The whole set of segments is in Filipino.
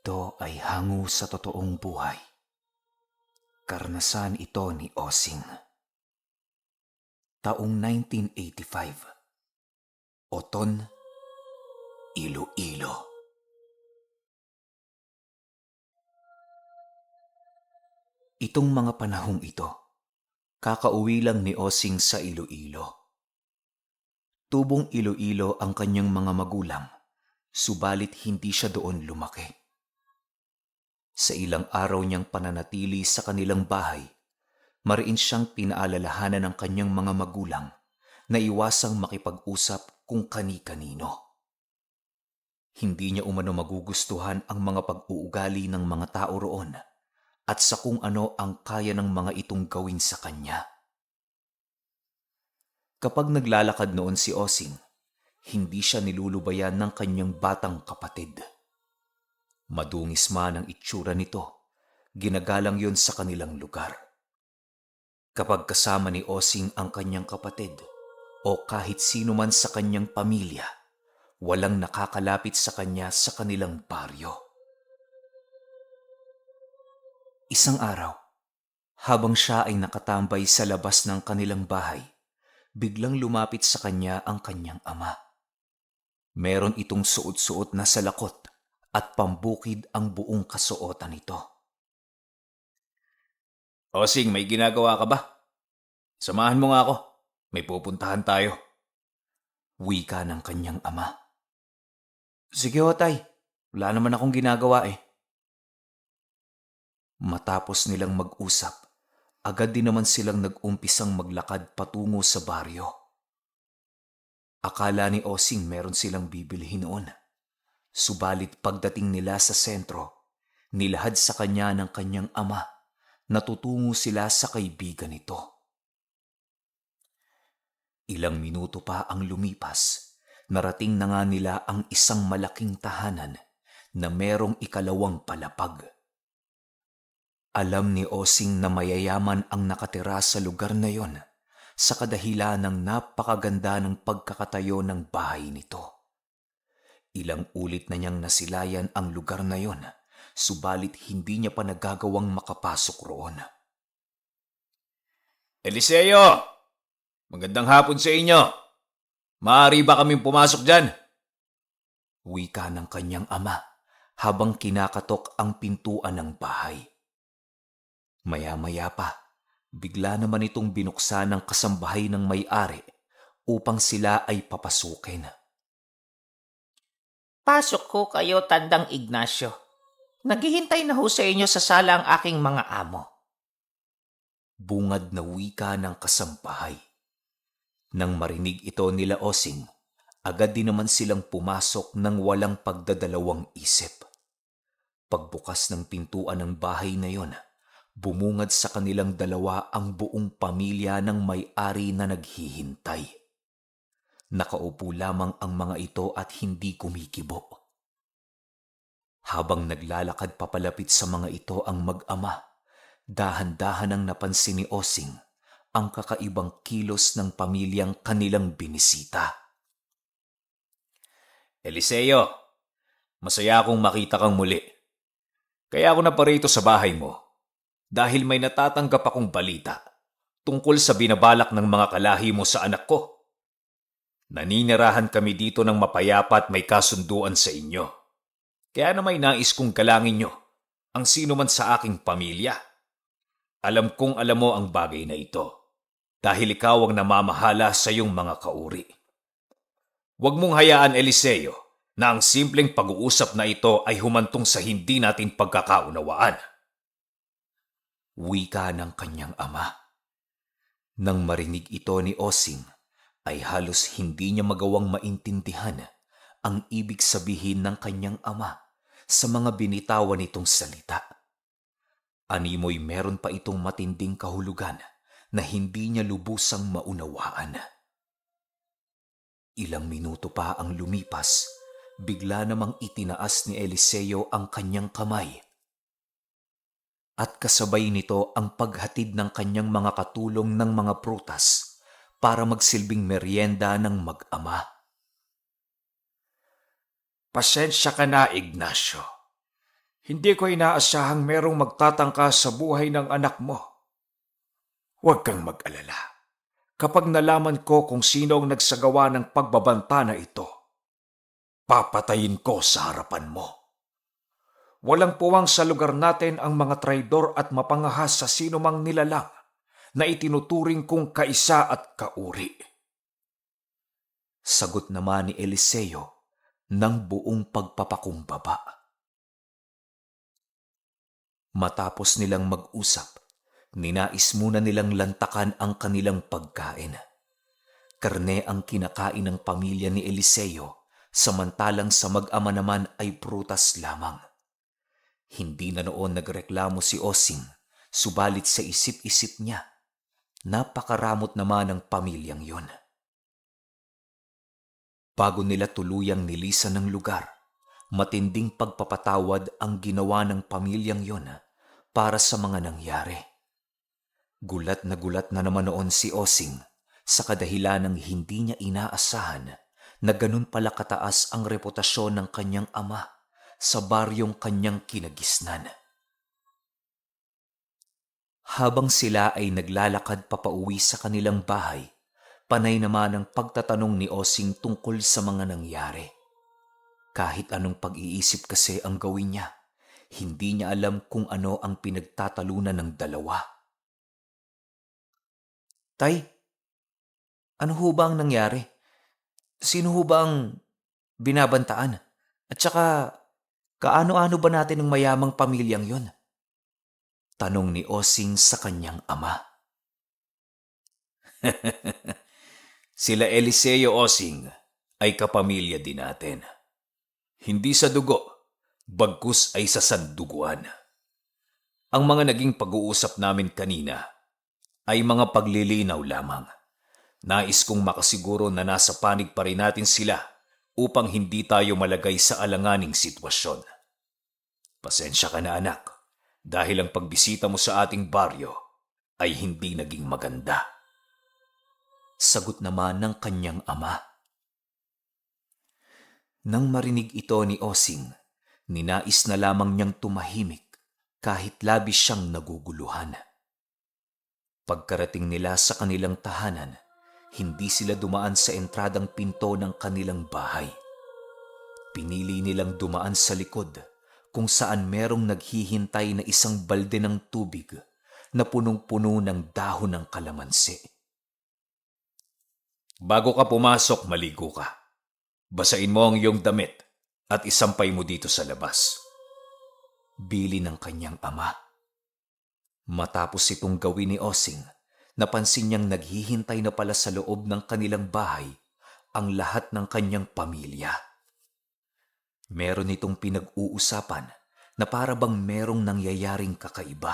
ito ay hango sa totoong buhay. Karanasan ito ni Osing. Taong 1985. Oton, Iloilo. Itong mga panahong ito, kakauwi lang ni Osing sa Iloilo. Tubong Iloilo ang kanyang mga magulang, subalit hindi siya doon lumaki. Sa ilang araw niyang pananatili sa kanilang bahay, mariin siyang pinaalalahanan ng kanyang mga magulang na iwasang makipag-usap kung kani-kanino. Hindi niya umano magugustuhan ang mga pag-uugali ng mga tao roon at sa kung ano ang kaya ng mga itong gawin sa kanya. Kapag naglalakad noon si Osing, hindi siya nilulubayan ng kanyang batang kapatid. Madungis man ang itsura nito, ginagalang yon sa kanilang lugar. Kapag kasama ni Osing ang kanyang kapatid o kahit sino man sa kanyang pamilya, walang nakakalapit sa kanya sa kanilang baryo. Isang araw, habang siya ay nakatambay sa labas ng kanilang bahay, biglang lumapit sa kanya ang kanyang ama. Meron itong suot-suot na salakot at pambukid ang buong kasuotan nito. Osing, may ginagawa ka ba? Samahan mo nga ako. May pupuntahan tayo. Wika ng kanyang ama. Sige ho, tay. Wala naman akong ginagawa eh. Matapos nilang mag-usap, agad din naman silang nag-umpisang maglakad patungo sa baryo. Akala ni Osing meron silang bibilhin noon. Subalit pagdating nila sa sentro, nilahad sa kanya ng kanyang ama na tutungo sila sa kaibigan nito. Ilang minuto pa ang lumipas, narating na nga nila ang isang malaking tahanan na merong ikalawang palapag. Alam ni Osing na mayayaman ang nakatira sa lugar na yon sa kadahilan ng napakaganda ng pagkakatayo ng bahay nito. Ilang ulit na niyang nasilayan ang lugar na yon, subalit hindi niya pa nagagawang makapasok roon. Eliseo! Magandang hapon sa inyo! Maaari ba kaming pumasok dyan? Wika ng kanyang ama habang kinakatok ang pintuan ng bahay. Maya-maya pa, bigla naman itong binuksan ng kasambahay ng may-ari upang sila ay papasukin. Pasok ko kayo, Tandang Ignacio. Naghihintay na ho sa inyo sa sala ang aking mga amo. Bungad na wika ng kasambahay. Nang marinig ito nila Osing, agad din naman silang pumasok ng walang pagdadalawang isip. Pagbukas ng pintuan ng bahay na yon, bumungad sa kanilang dalawa ang buong pamilya ng may-ari na naghihintay. Nakaupo lamang ang mga ito at hindi kumikibo. Habang naglalakad papalapit sa mga ito ang mag-ama, dahan-dahan ang napansin ni Osing ang kakaibang kilos ng pamilyang kanilang binisita. Eliseo, masaya akong makita kang muli. Kaya ako naparito sa bahay mo dahil may natatanggap akong balita tungkol sa binabalak ng mga kalahi mo sa anak ko. Naninirahan kami dito ng mapayapa at may kasunduan sa inyo. Kaya na may nais kong galangin nyo ang sino man sa aking pamilya. Alam kong alam mo ang bagay na ito dahil ikaw ang namamahala sa iyong mga kauri. Huwag mong hayaan, Eliseo, na ang simpleng pag-uusap na ito ay humantong sa hindi natin pagkakaunawaan. Wika ng kanyang ama. Nang marinig ito ni Osing, ay halos hindi niya magawang maintindihan ang ibig sabihin ng kanyang ama sa mga binitawan nitong salita. Animoy meron pa itong matinding kahulugan na hindi niya lubusang maunawaan. Ilang minuto pa ang lumipas, bigla namang itinaas ni Eliseo ang kanyang kamay. At kasabay nito ang paghatid ng kanyang mga katulong ng mga prutas para magsilbing merienda ng mag-ama. Pasensya ka na, Ignacio. Hindi ko inaasahang merong magtatangka sa buhay ng anak mo. Huwag kang mag-alala. Kapag nalaman ko kung sino ang nagsagawa ng pagbabanta na ito, papatayin ko sa harapan mo. Walang puwang sa lugar natin ang mga traidor at mapangahas sa sino mang nilalang na itinuturing kong kaisa at kauri. Sagot naman ni Eliseo ng buong pagpapakumbaba. Matapos nilang mag-usap, ninais muna nilang lantakan ang kanilang pagkain. Karne ang kinakain ng pamilya ni Eliseo, samantalang sa mag-ama naman ay prutas lamang. Hindi na noon nagreklamo si Osing, subalit sa isip-isip niya, napakaramot naman ng pamilyang yon. Bago nila tuluyang nilisan ng lugar, matinding pagpapatawad ang ginawa ng pamilyang yon para sa mga nangyari. Gulat na naman noon si Osing sa kadahilan ng hindi niya inaasahan na ganun pala kataas ang reputasyon ng kanyang ama sa baryong kanyang kinagisnan. Habang sila ay naglalakad papauwi sa kanilang bahay, panay naman ang pagtatanong ni Osing tungkol sa mga nangyari. Kahit anong pag-iisip kasi ang gawin niya, hindi niya alam kung ano ang pinagtatalunan ng dalawa. Tay, ano ho ba ang nangyari? Sino ho ba ang binabantaan? At saka, kaano-ano ba natin ang mayamang pamilyang yon? Tanong ni Osing sa kanyang ama. Sila Eliseo, Osing, ay kapamilya din natin. Hindi sa dugo, bagkus ay sa sanduguan. Ang mga naging pag-uusap namin kanina ay mga paglilinaw lamang. Nais kong makasiguro na nasa panig pa rin natin sila upang hindi tayo malagay sa alanganing sitwasyon. Pasensya ka na, anak, dahil ang pagbisita mo sa ating baryo ay hindi naging maganda. Sagot naman ng kanyang ama. Nang marinig ito ni Osing, ninais na lamang niyang tumahimik kahit labis siyang naguguluhan. Pagkarating nila sa kanilang tahanan, hindi sila dumaan sa entradang pinto ng kanilang bahay. Pinili nilang dumaan sa likod kung saan merong naghihintay na isang balde ng tubig na punong-puno ng dahon ng kalamansi. Bago ka pumasok, maligo ka. Basain mo ang iyong damit at isampay mo dito sa labas. Bili ng kanyang ama. Matapos itong gawin ni Osing, napansin niyang naghihintay na pala sa loob ng kanilang bahay ang lahat ng kanyang pamilya. Meron itong pinag-uusapan na para bang merong nangyayaring kakaiba.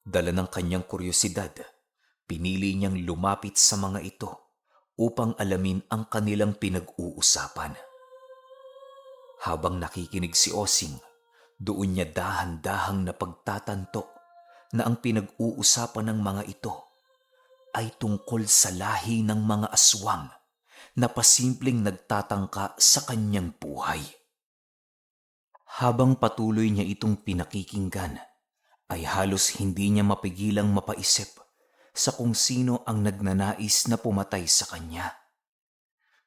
Dala ng kanyang kuryosidad, pinili niyang lumapit sa mga ito upang alamin ang kanilang pinag-uusapan. Habang nakikinig si Osing, doon niya dahan-dahang napagtatanto na ang pinag-uusapan ng mga ito ay tungkol sa lahi ng mga aswang na pasimpleng nagtatangka sa kanyang buhay. Habang patuloy niya itong pinakikinggan, ay halos hindi niya mapigilang mapaisip sa kung sino ang nagnanais na pumatay sa kanya.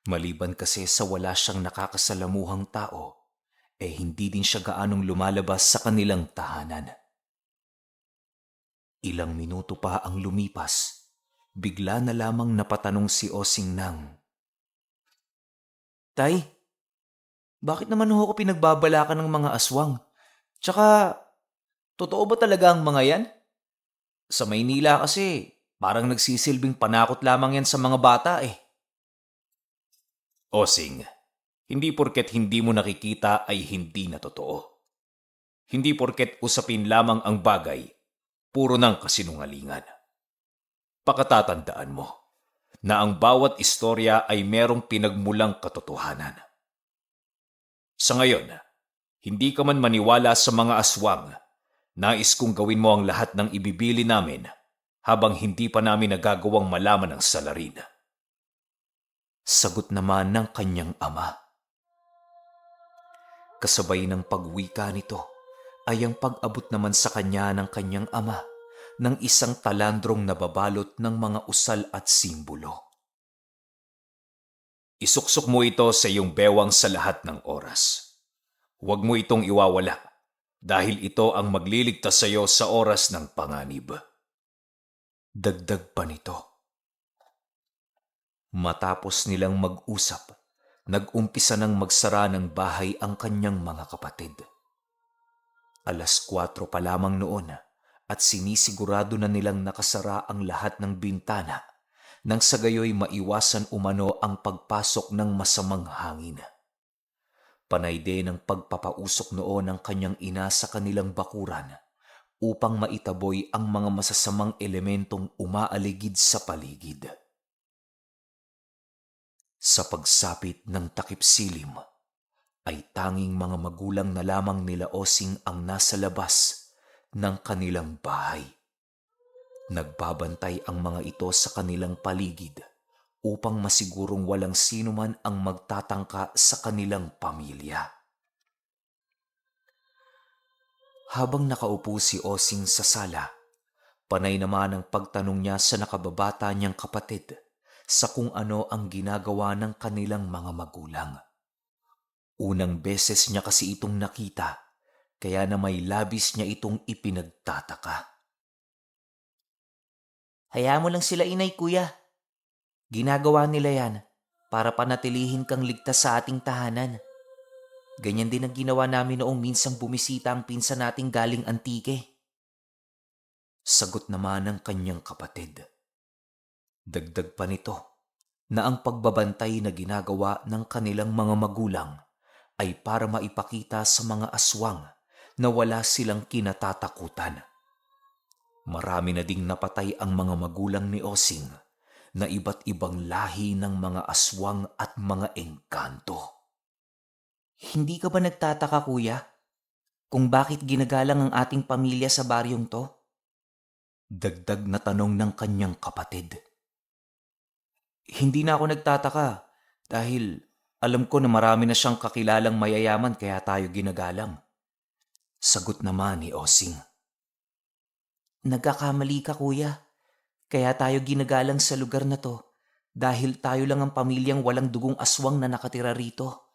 Maliban kasi sa wala siyang nakakasalamuhang tao, hindi din siya gaanong lumalabas sa kanilang tahanan. Ilang minuto pa ang lumipas, bigla na lamang napatanong si Osing ng, Tay, bakit naman ho ako pinagbabalakan ng mga aswang? Tsaka, totoo ba talaga ang mga yan? Sa Maynila kasi, parang nagsisilbing panakot lamang yan sa mga bata eh. Osing, hindi porket hindi mo nakikita ay hindi na totoo. Hindi porket usapin lamang ang bagay, puro ng kasinungalingan. Pakatatandaan mo na ang bawat istorya ay merong pinagmulang katotohanan. Sa ngayon, hindi ka man maniwala sa mga aswang, nais kong gawin mo ang lahat ng ibibili namin habang hindi pa namin nagagawang malaman ang salarin. Sagot naman ng kanyang ama. Kasabay ng pagwika nito ay ang pag-abot naman sa kanya ng kanyang ama ng isang talandrong nababalot ng mga usal at simbolo. Isuksok mo ito sa iyong bewang sa lahat ng oras. Huwag mo itong iwawala dahil ito ang magliligtas sa iyo sa oras ng panganib. Dagdag pa nito. Matapos nilang mag-usap, nag-umpisa ng magsara ng bahay ang kanyang mga kapatid. 4:00 pa lamang noon at sinisigurado na nilang nakasara ang lahat ng bintana nang sa gayoy maiwasan umano ang pagpasok ng masamang hangin. Panay din ang pagpapausok noon ng kanyang ina sa kanilang bakuran upang maitaboy ang mga masasamang elementong umaaligid sa paligid. Sa pagsapit ng takip silim, ay tanging mga magulang na lamang nila Osing ang nasa labas ng kanilang bahay. Nagbabantay ang mga ito sa kanilang paligid upang masigurong walang sino man ang magtatangka sa kanilang pamilya. Habang nakaupo si Osing sa sala, panay naman ang pagtanong niya sa nakababata niyang kapatid sa kung ano ang ginagawa ng kanilang mga magulang. Unang beses niya kasi itong nakita, kaya na may labis niya itong ipinagtataka. Hayaan mo lang sila, inay, kuya. Ginagawa nila yan para panatilihin kang ligtas sa ating tahanan. Ganyan din ang ginawa namin noong minsang bumisita ang pinsan nating galing Antique. Sagot naman ng kanyang kapatid. Dagdag pa nito na ang pagbabantay na ginagawa ng kanilang mga magulang ay para maipakita sa mga aswang na wala silang kinatatakutan. Marami na ding napatay ang mga magulang ni Osing na iba't ibang lahi ng mga aswang at mga engkanto. Hindi ka ba nagtataka, kuya, kung bakit ginagalang ang ating pamilya sa baryong to? Dagdag na tanong ng kanyang kapatid. Hindi na ako nagtataka dahil alam ko na marami na siyang kakilalang mayayaman kaya tayo ginagalang. Sagot naman ni Osing. Nagkakamali ka, kuya. Kaya tayo ginagalang sa lugar na to dahil tayo lang ang pamilyang walang dugong aswang na nakatira rito.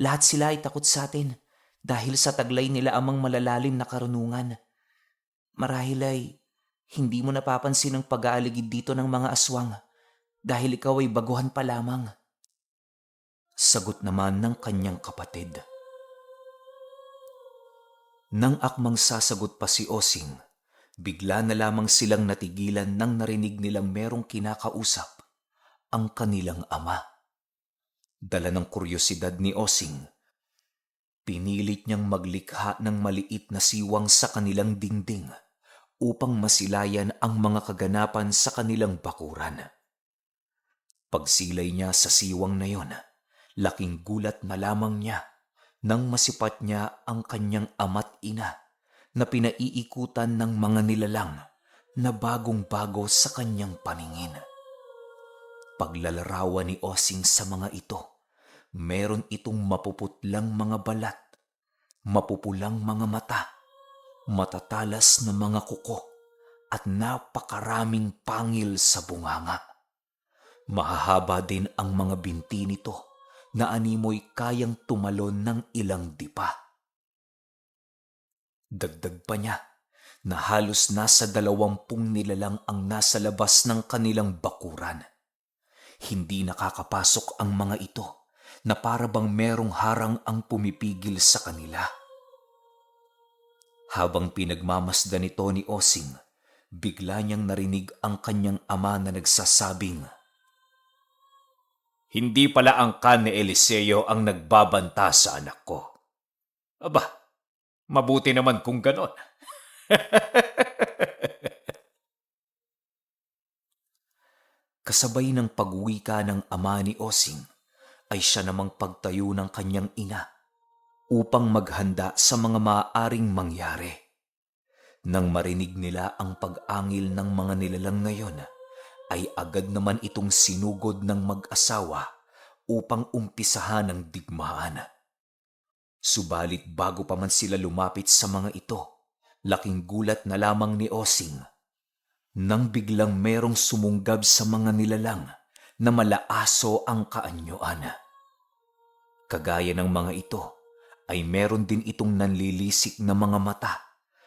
Lahat sila ay takot sa atin dahil sa taglay nila amang malalalim na karunungan. Marahil ay hindi mo napapansin ang pag-aaligid dito ng mga aswang dahil ikaw ay baguhan pa lamang. Sagot naman ng kanyang kapatid. Nang akmang sasagot pa si Osing, bigla na lamang silang natigilan nang narinig nilang merong kinakausap ang kanilang ama. Dala ng kuryosidad ni Osing, pinilit niyang maglikha ng maliit na siwang sa kanilang dingding upang masilayan ang mga kaganapan sa kanilang bakuran. Pagsilay niya sa siwang na yon, laking gulat na lamang niya nang masipat niya ang kanyang ama't ina na pinaiikutan ng mga nilalang na bagong-bago sa kanyang paningin. Paglalarawan ni Osing sa mga ito, meron itong mapuputlang mga balat, mapupulang mga mata, matatalas na mga kuko at napakaraming pangil sa bunganga. Mahahaba din ang mga binti nito na animoy kayang tumalon ng ilang dipa. Dagdag pa niya na halos nasa 20 nilalang ang nasa labas ng kanilang bakuran. Hindi nakakapasok ang mga ito na para bang merong harang ang pumipigil sa kanila. Habang pinagmamasdan nito ni Osing, bigla niyang narinig ang kanyang ama na nagsasabing, "Hindi pala ang kan ni Eliseo ang nagbabanta sa anak ko. Aba, mabuti naman kung ganon." Kasabay ng pagwika ng ama ni Osing, ay siya namang pagtayo ng kanyang ina upang maghanda sa mga maaaring mangyari. Nang marinig nila ang pag-angil ng mga nilalang ngayon, ay agad naman itong sinugod ng mag-asawa upang umpisahan ang digmaan. Subalit bago pa man sila lumapit sa mga ito, laking gulat na lamang ni Osing nang biglang merong sumunggab sa mga nilalang na malaaso ang kaanyuan. Kagaya ng mga ito, ay meron din itong nanlilisik na mga mata,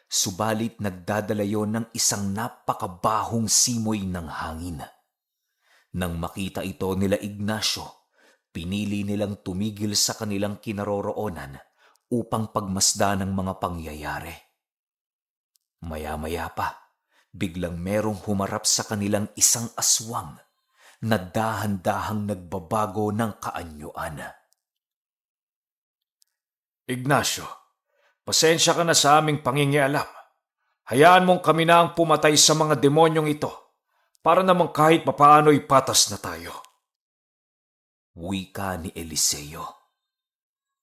subalit nagdadala yon ng isang napakabahong simoy ng hangin. Nang makita ito nila Ignacio, pinili nilang tumigil sa kanilang kinaroroonan upang pagmasdan ng mga pangyayari. Maya-maya pa, biglang merong humarap sa kanilang isang aswang na dahan-dahang nagbabago ng kaanyuan. Ignacio, pasensya ka na sa aming pangingialam. Hayaan mong kami na ang pumatay sa mga demonyong ito para namang kahit papaano'y patas na tayo. Wika ni Eliseo.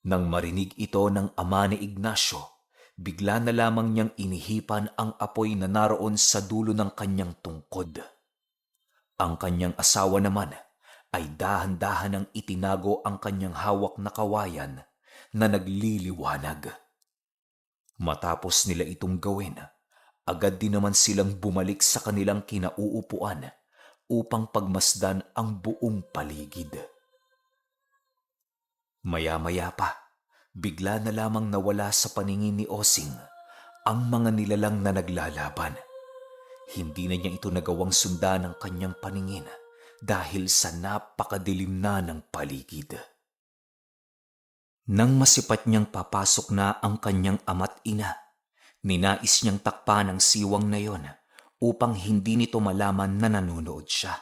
Nang marinig ito ng ama ni Ignacio, bigla na lamang niyang inihipan ang apoy na naroon sa dulo ng kanyang tungkod. Ang kanyang asawa naman ay dahan-dahan ang itinago ang kanyang hawak na kawayan na nagliliwanag. Matapos nila itong gawin, agad din naman silang bumalik sa kanilang kinauupuan upang pagmasdan ang buong paligid. Maya-maya pa, bigla na lamang nawala sa paningin ni Osing ang mga nilalang na naglalaban. Hindi na niya ito nagawang sundan ng kanyang paningin dahil sa napakadilim na ng paligid. Nang masipat niyang papasok na ang kanyang ama't ina, ninais niyang takpan ang siwang na yon upang hindi nito malaman na nanonood siya.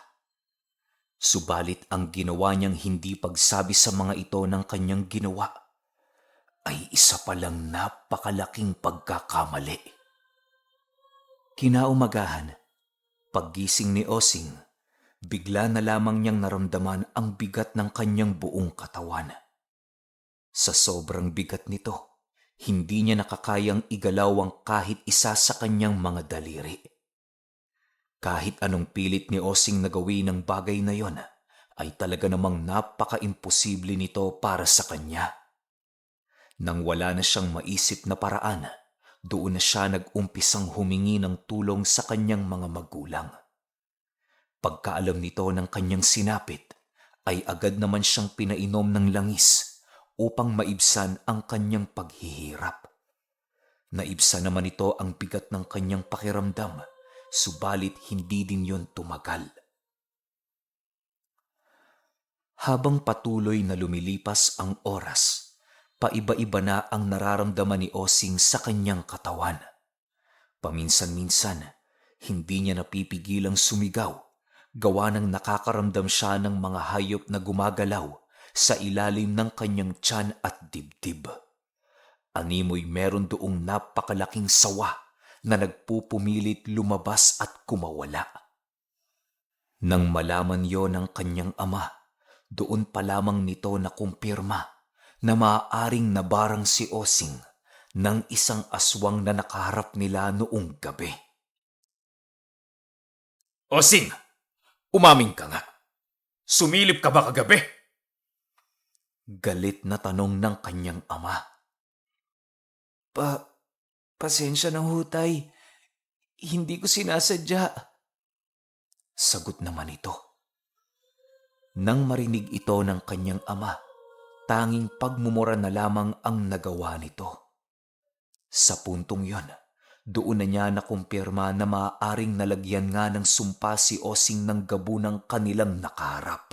Subalit ang ginawa niyang hindi pagsabi sa mga ito ng kanyang ginawa ay isa palang napakalaking pagkakamali. Kinaumagahan, paggising ni Osing, bigla na lamang niyang naramdaman ang bigat ng kanyang buong katawan. Sa sobrang bigat nito, hindi niya nakakayang igalaw ang kahit isa sa kanyang mga daliri. Kahit anong pilit ni Osing na gawin ng bagay na yon, ay talaga namang napaka-imposible nito para sa kanya. Nang wala na siyang maisip na paraan, doon na siya nag-umpisang humingi ng tulong sa kanyang mga magulang. Pagkaalam nito ng kanyang sinapit, ay agad naman siyang pinainom ng langis upang maibsan ang kanyang paghihirap. Naibsan naman ito ang bigat ng kanyang pakiramdam, subalit hindi din yon tumagal. Habang patuloy na lumilipas ang oras, paiba-iba na ang nararamdaman ni Osing sa kanyang katawan. Paminsan-minsan, hindi niya napipigilang sumigaw, gawa ng nakakaramdam siya ng mga hayop na gumagalaw sa ilalim ng kanyang tiyan at dibdib. Animoy meron doong napakalaking sawa na nagpupumilit lumabas at kumawala. Nang malaman yon ng kanyang ama, doon pa lamang nito nakumpirma na maaaring nabarang si Osing ng isang aswang na nakaharap nila noong gabi. Osing, umaming ka nga. Sumilip ka ba kagabi? Galit na tanong ng kanyang ama. Pasensya ng hutay. Hindi ko sinasadya. Sagot naman ito. Nang marinig ito ng kanyang ama, tanging pagmumura na lamang ang nagawa nito. Sa puntong yon, doon na niya nakumpirma na maaaring nalagyan nga ng sumpa si Osing ng gabo ng kanilang nakaharap.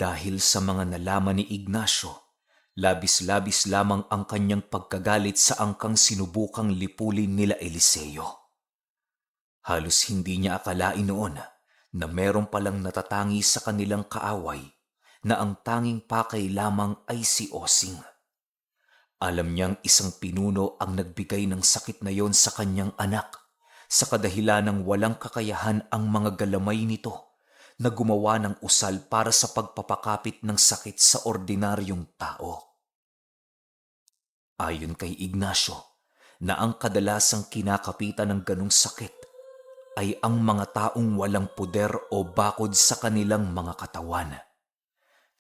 Dahil sa mga nalaman ni Ignacio, labis-labis lamang ang kanyang pagkagalit sa angkang sinubukang lipulin nila Eliseo. Halos hindi niya akalain noon na meron palang natatangi sa kanilang kaaway na ang tanging pakay lamang ay si Osing. Alam niyang isang pinuno ang nagbigay ng sakit na yon sa kanyang anak sa kadahilan ng walang kakayahan ang mga galamay nito na gumawa ng usal para sa pagpapakapit ng sakit sa ordinaryong tao. Ayon kay Ignacio, na ang kadalasang kinakapitan ng ganong sakit ay ang mga taong walang puder o bakod sa kanilang mga katawan.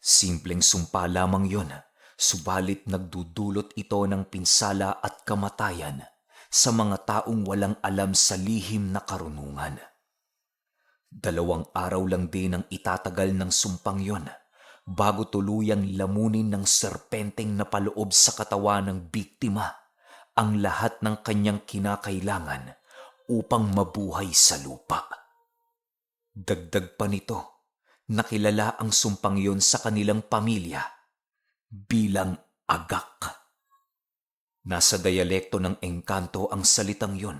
Simpleng sumpa lamang yon, Subalit nagdudulot ito ng pinsala at kamatayan sa mga taong walang alam sa lihim na karunungan. 2 araw lang din ang itatagal ng sumpang yon bago tuluyang lamunin ng serpenteng napaloob sa katawan ng biktima ang lahat ng kanyang kinakailangan upang mabuhay sa lupa. Dagdag pa nito, nakilala ang sumpang yon sa kanilang pamilya bilang agak. Nasa dialekto ng Engkanto ang salitang yon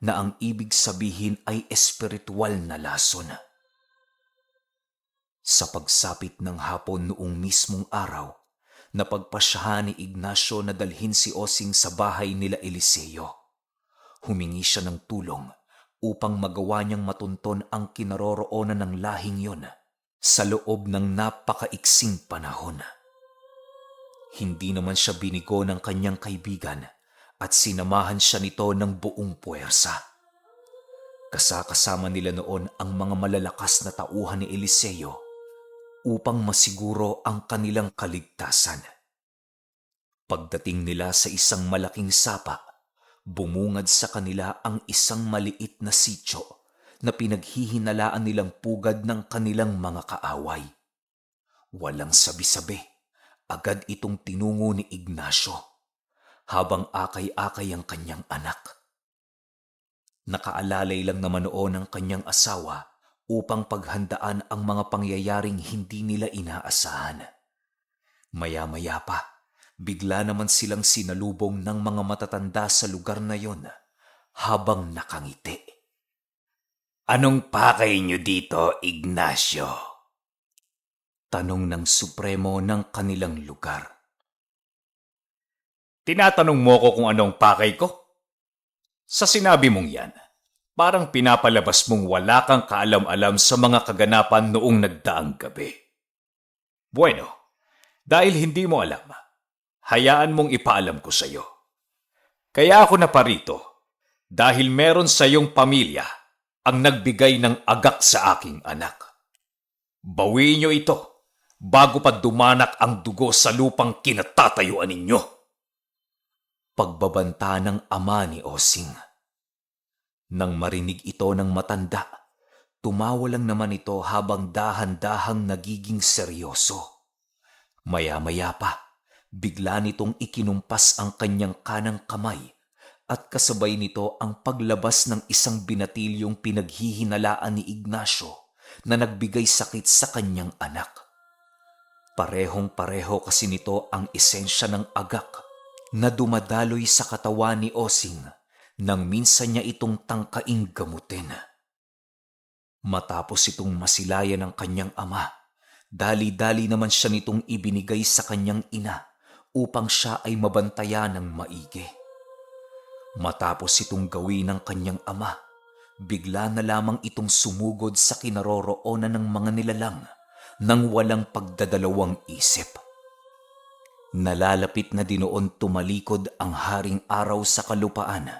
na ang ibig sabihin ay espiritual na lason. Sa pagsapit ng hapon noong mismong araw, napagpasyahan ni Ignacio na dalhin si Osing sa bahay nila Eliseo. Humingi siya ng tulong upang magawa niyang matunton ang kinaroroonan ng lahing yon sa loob ng napakaiksing panahon. Hindi naman siya binigo ng kanyang kaibigan at sinamahan siya nito ng buong puwersa. Kasakasama nila noon ang mga malalakas na tauhan ni Eliseo upang masiguro ang kanilang kaligtasan. Pagdating nila sa isang malaking sapa, bumungad sa kanila ang isang maliit na sityo na pinaghihinalaan nilang pugad ng kanilang mga kaaway. Walang sabi-sabi, agad itong tinungo ni Ignacio habang akay-akay ang kanyang anak. Nakaalalay lang naman noon ang kanyang asawa upang paghandaan ang mga pangyayaring hindi nila inaasahan. Maya-maya pa, bigla naman silang sinalubong ng mga matatanda sa lugar na yon habang nakangiti. "Anong pakay niyo dito, Ignacio?" tanong ng supremo ng kanilang lugar. Tinatanong mo ko kung anong pakay ko? Sa sinabi mong yan, parang pinapalabas mong wala kang kaalam-alam sa mga kaganapan noong nagdaang gabi. Bueno, dahil hindi mo alam, hayaan mong ipaalam ko sa iyo. Kaya ako naparito dahil meron sa iyong pamilya ang nagbigay ng agak sa aking anak. Bawiin niyo ito bago pa dumanak ang dugo sa lupang kinatatayuan ninyo. Pagbabanta ng ama ni Osing. Nang marinig ito ng matanda, tumawa lang naman ito habang dahan-dahang nagiging seryoso. Maya-maya pa, bigla nitong ikinumpas ang kanyang kanang kamay at kasabay nito ang paglabas ng isang binatilyong pinaghihinalaan ni Ignacio na nagbigay sakit sa kanyang anak. Parehong-pareho kasi nito ang esensya ng agak na dumadaloy sa katawan ni Osing nang minsan niya itong tangkaing gamutin. Matapos itong masilayan ng kanyang ama, dali-dali naman siya nitong ibinigay sa kanyang ina upang siya ay mabantayan ng maigi. Matapos itong gawin ng kanyang ama, bigla na lamang itong sumugod sa kinaroroonan ng mga nilalang nang walang pagdadalawang isip. Nalalapit na dinoon tumalikod ang haring araw sa kalupaan,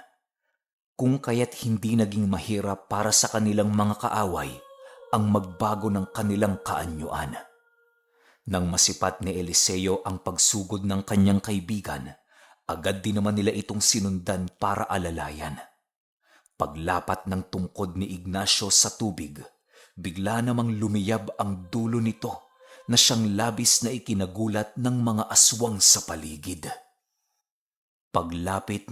kung kaya't hindi naging mahirap para sa kanilang mga kaaway ang magbago ng kanilang kaanyuan. Nang masipat ni Eliseo ang pagsugod ng kanyang kaibigan, agad din naman nila itong sinundan para alalayan. Paglapat ng tungkod ni Ignacio sa tubig, bigla namang lumiyab ang dulo nito na siyang labis na ikinagulat ng mga aswang sa paligid. Paglapit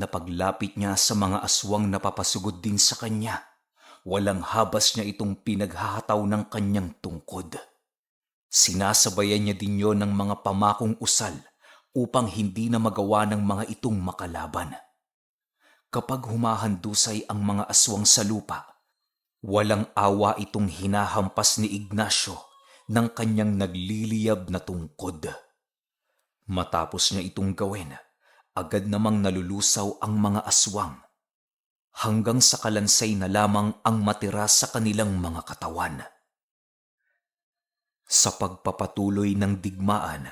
niya sa mga aswang na papasugod din sa kanya, walang habas niya itong pinaghahataw ng kanyang tungkod. Sinasabayan niya din yon ng mga pamakong usal upang hindi na magawa ng mga itong makalaban. Kapag humahandusay ang mga aswang sa lupa, walang awa itong hinahampas ni Ignacio ng kanyang nagliliyab na tungkod. Matapos niya itong gawin, agad namang nalulusaw ang mga aswang, hanggang sa kalansay na lamang ang matira sa kanilang mga katawan. Sa pagpapatuloy ng digmaan,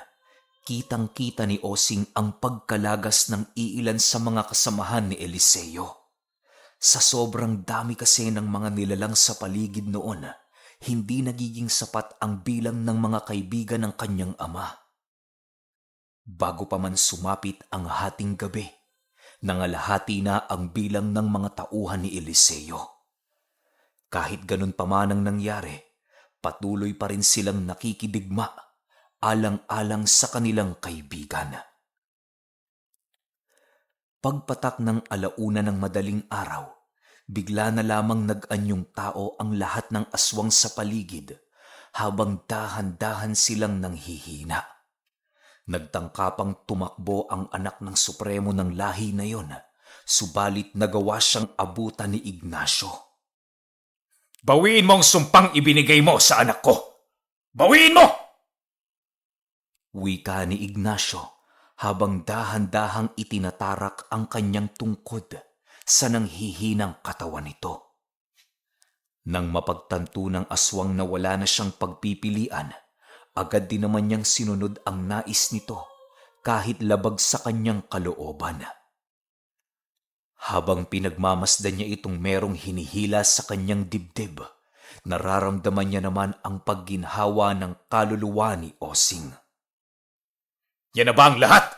kitang-kita ni Osing ang pagkalagas ng iilan sa mga kasamahan ni Eliseo. Sa sobrang dami kasi ng mga nilalang sa paligid noon, hindi nagiging sapat ang bilang ng mga kaibigan ng kanyang ama. Bago pa man sumapit ang hating gabi, nangalahati na ang bilang ng mga tauhan ni Eliseo. Kahit ganun pa man ang nangyari, patuloy pa rin silang nakikidigma, alang-alang sa kanilang kaibigan. Pagpatak ng alauna ng madaling araw, bigla na lamang nag-anyong tao ang lahat ng aswang sa paligid habang dahan-dahan silang nanghihina. Nagtangkapang tumakbo ang anak ng supremo ng lahi na yon, subalit nagawa siyang abutan ni Ignacio. Bawiin mo ang sumpang ibinigay mo sa anak ko! Bawiin mo! Wika ni Ignacio habang dahan-dahang itinatarak ang kanyang tungkod sa nanghihinang katawan nito. Nang mapagtanto ng aswang na wala na siyang pagpipilian, agad din naman niyang sinunod ang nais nito kahit labag sa kanyang kalooban. Habang pinagmamasdan niya itong merong hinihila sa kanyang dibdib, nararamdaman niya naman ang pagginhawa ng kaluluwa ni Osing. Yan na ba ang lahat?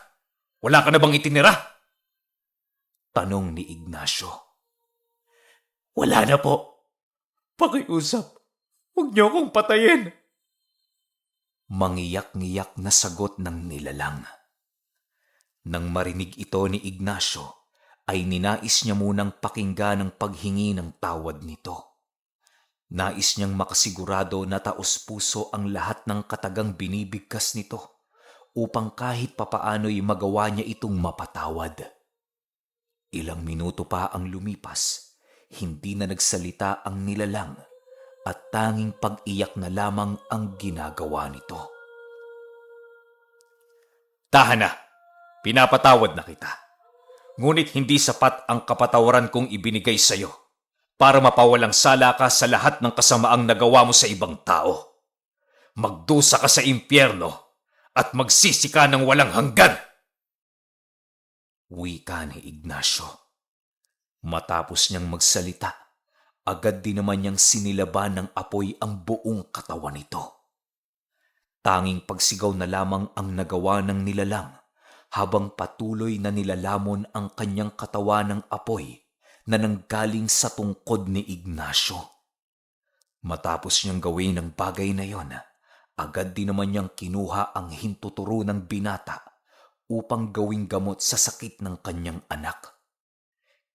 Wala ka na bang itinira? Tanong ni Ignacio. Wala na po. Pakiusap, huwag niyo akong patayin. Mangiyak-ngiyak na sagot ng nilalang. Nang marinig ito ni Ignacio, ay ninais niya munang pakinggan ang paghingi ng tawad nito. Nais niyang makasigurado na taos-puso ang lahat ng katagang binibigkas nito upang kahit papaano'y magawa niya itong mapatawad. Ilang minuto pa ang lumipas, hindi na nagsalita ang nilalang at tanging pag-iyak na lamang ang ginagawa nito. Tahan na, pinapatawad na kita. Ngunit hindi sapat ang kapatawaran kong ibinigay sa iyo para mapawalang sala ka sa lahat ng kasamaang nagawa mo sa ibang tao. Magdusa ka sa impyerno at magsisi ka ng walang hanggan. Wika ni Ignacio. Matapos niyang magsalita, agad din naman niyang sinilaban ng apoy ang buong katawan nito. Tanging pagsigaw na lamang ang nagawa ng nilalang habang patuloy na nilalamon ang kanyang katawan ng apoy na nanggaling sa tungkod ni Ignacio. Matapos niyang gawin ang bagay na yon, agad din naman niyang kinuha ang hintuturo ng binata upang gawing gamot sa sakit ng kanyang anak.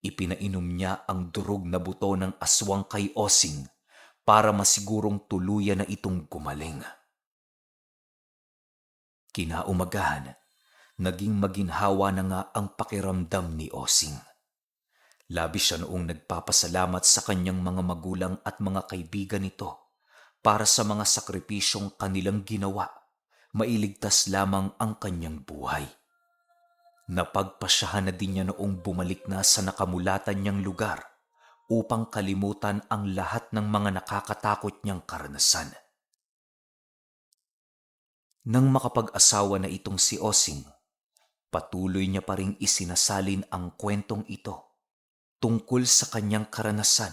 Ipinainom niya ang durog na buto ng aswang kay Osing para masigurong tuluyan na itong gumaling. Kinaumagahan, naging maginhawa na nga ang pakiramdam ni Osing. Labis siya noong nagpapasalamat sa kanyang mga magulang at mga kaibigan nito para sa mga sakripisyong kanilang ginawa, mailigtas lamang ang kanyang buhay. Napagpasyahan na din niya noong bumalik na sa nakamulatan niyang lugar upang kalimutan ang lahat ng mga nakakatakot niyang karanasan. Nang makapag-asawa na itong si Osing, patuloy niya pa ring isinasalin ang kwentong ito tungkol sa kanyang karanasan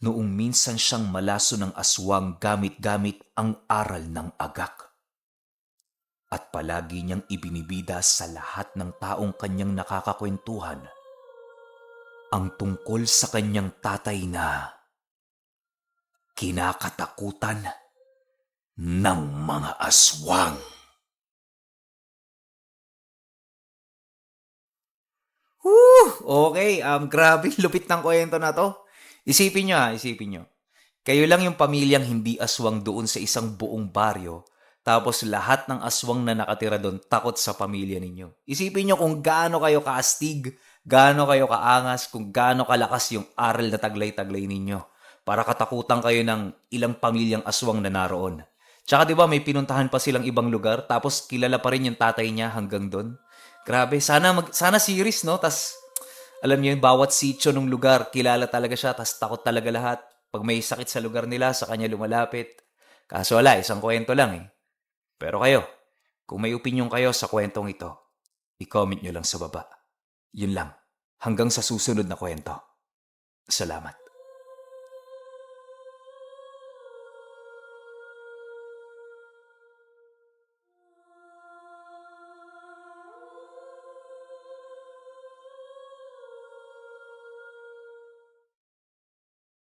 noong minsan siyang malaso ng aswang gamit-gamit ang aral ng agak. At palagi niyang ibinibida sa lahat ng taong kanyang nakakakwentuhan ang tungkol sa kanyang tatay na kinakatakutan ng mga aswang. Okay, grabe lupit ng kwento na to. Isipin nyo. Kayo lang yung pamilyang hindi aswang doon sa isang buong baryo, tapos lahat ng aswang na nakatira doon takot sa pamilya ninyo. Isipin nyo kung gaano kayo kaastig, gaano kayo kaangas, kung gaano kalakas yung aral na taglay-taglay ninyo para katakutan kayo ng ilang pamilyang aswang na naroon. Tsaka diba may pinuntahan pa silang ibang lugar tapos kilala pa rin yung tatay niya hanggang doon. Grabe, sana series, no? Tas alam niyo yung bawat sitio ng lugar, kilala talaga siya, tas takot talaga lahat. Pag may sakit sa lugar nila, sa kanya lumalapit. Kaso wala, isang kwento lang eh. Pero kayo, kung may opinion kayo sa kwentong ito, i-comment nyo lang sa baba. Yun lang. Hanggang sa susunod na kwento. Salamat.